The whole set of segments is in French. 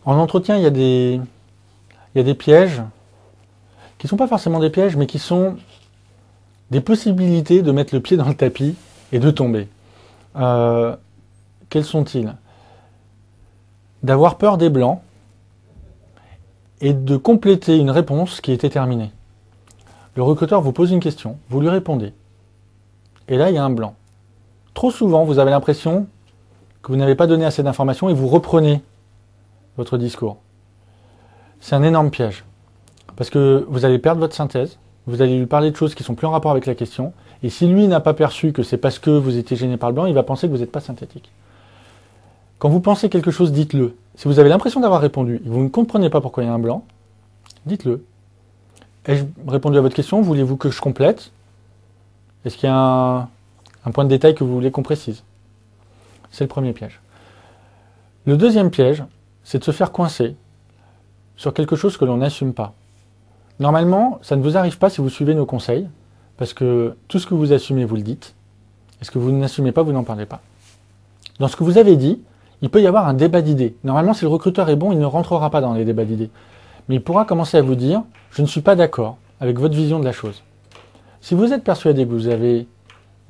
En entretien, il y a des pièges qui ne sont pas forcément des pièges, mais qui sont des possibilités de mettre le pied dans le tapis et de tomber. Quels sont-ils? D'avoir peur des blancs et de compléter une réponse qui était terminée. Le recruteur vous pose une question, vous lui répondez. Et là, il y a un blanc. Trop souvent, vous avez l'impression que vous n'avez pas donné assez d'informations et vous reprenez votre discours. C'est un énorme piège. Parce que vous allez perdre votre synthèse, vous allez lui parler de choses qui sont plus en rapport avec la question, et si lui n'a pas perçu que c'est parce que vous étiez gêné par le blanc, il va penser que vous n'êtes pas synthétique. Quand vous pensez quelque chose, dites-le. Si vous avez l'impression d'avoir répondu et que vous ne comprenez pas pourquoi il y a un blanc, dites-le. Ai-je répondu à votre question? Voulez-vous que je complète? Est-ce qu'il y a un point de détail que vous voulez qu'on précise? C'est le premier piège. Le deuxième piège, c'est de se faire coincer sur quelque chose que l'on n'assume pas. Normalement, ça ne vous arrive pas si vous suivez nos conseils, parce que tout ce que vous assumez, vous le dites, et ce que vous n'assumez pas, vous n'en parlez pas. Dans ce que vous avez dit, il peut y avoir un débat d'idées. Normalement, si le recruteur est bon, il ne rentrera pas dans les débats d'idées. Mais il pourra commencer à vous dire « je ne suis pas d'accord avec votre vision de la chose ». Si vous êtes persuadé que vous avez,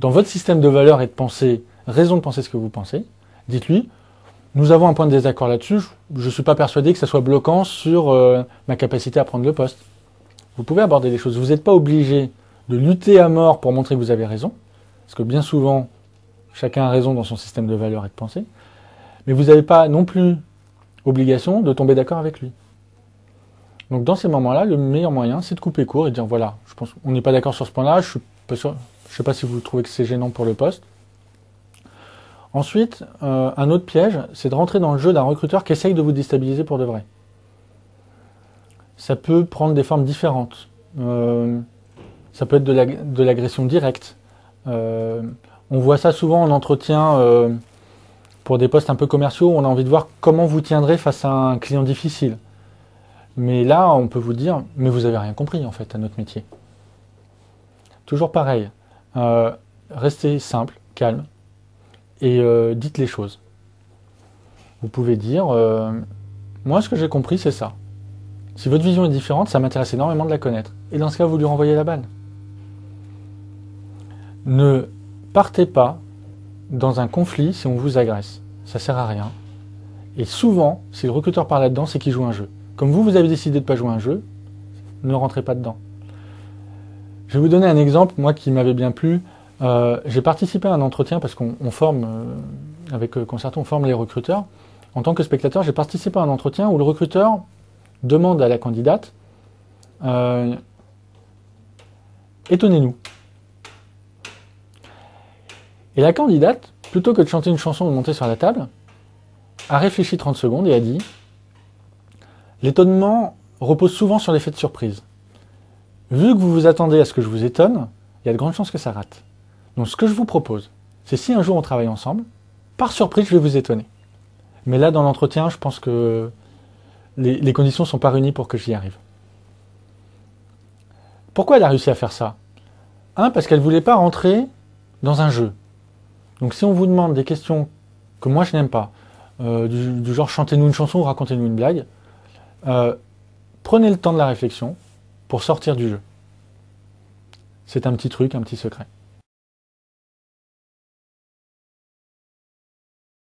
dans votre système de valeurs et de pensée, raison de penser ce que vous pensez, dites-lui « nous avons un point de désaccord là-dessus, je ne suis pas persuadé que ça soit bloquant sur ma capacité à prendre le poste ». Vous pouvez aborder les choses. Vous n'êtes pas obligé de lutter à mort pour montrer que vous avez raison, parce que bien souvent, chacun a raison dans son système de valeurs et de pensée, mais vous n'avez pas non plus obligation de tomber d'accord avec lui. Donc dans ces moments-là, le meilleur moyen, c'est de couper court et de dire voilà, je pense qu'on n'est pas d'accord sur ce point-là, je ne sais pas si vous trouvez que c'est gênant pour le poste. Ensuite, un autre piège, c'est de rentrer dans le jeu d'un recruteur qui essaye de vous déstabiliser pour de vrai. Ça peut prendre des formes différentes. Ça peut être de l'agression directe. On voit ça souvent en entretien pour des postes un peu commerciaux, où on a envie de voir comment vous tiendrez face à un client difficile. Mais là, on peut vous dire, mais vous n'avez rien compris en fait à notre métier. Toujours pareil, restez simple, calme, et dites les choses. Vous pouvez dire, moi ce que j'ai compris c'est ça. Si votre vision est différente, ça m'intéresse énormément de la connaître. Et dans ce cas, vous lui renvoyez la balle. Ne partez pas dans un conflit si on vous agresse. Ça sert à rien. Et souvent, si le recruteur parle là-dedans, c'est qu'il joue un jeu. Comme vous avez décidé de ne pas jouer un jeu, ne rentrez pas dedans. Je vais vous donner un exemple, moi qui m'avait bien plu. J'ai participé à un entretien parce qu'on forme, avec Concerto, on forme les recruteurs. En tant que spectateur, j'ai participé à un entretien où le recruteur demande à la candidate étonnez-nous. Et la candidate, plutôt que de chanter une chanson ou de monter sur la table, a réfléchi 30 secondes et a dit l'étonnement repose souvent sur l'effet de surprise. Vu que vous vous attendez à ce que je vous étonne, il y a de grandes chances que ça rate. Donc ce que je vous propose, c'est si un jour on travaille ensemble, par surprise je vais vous étonner. Mais là dans l'entretien, je pense que les conditions ne sont pas réunies pour que j'y arrive. Pourquoi elle a réussi à faire ça? Parce qu'elle ne voulait pas rentrer dans un jeu. Donc si on vous demande des questions que moi je n'aime pas, du genre chantez-nous une chanson ou racontez-nous une blague, prenez le temps de la réflexion pour sortir du jeu. C'est un petit truc, un petit secret.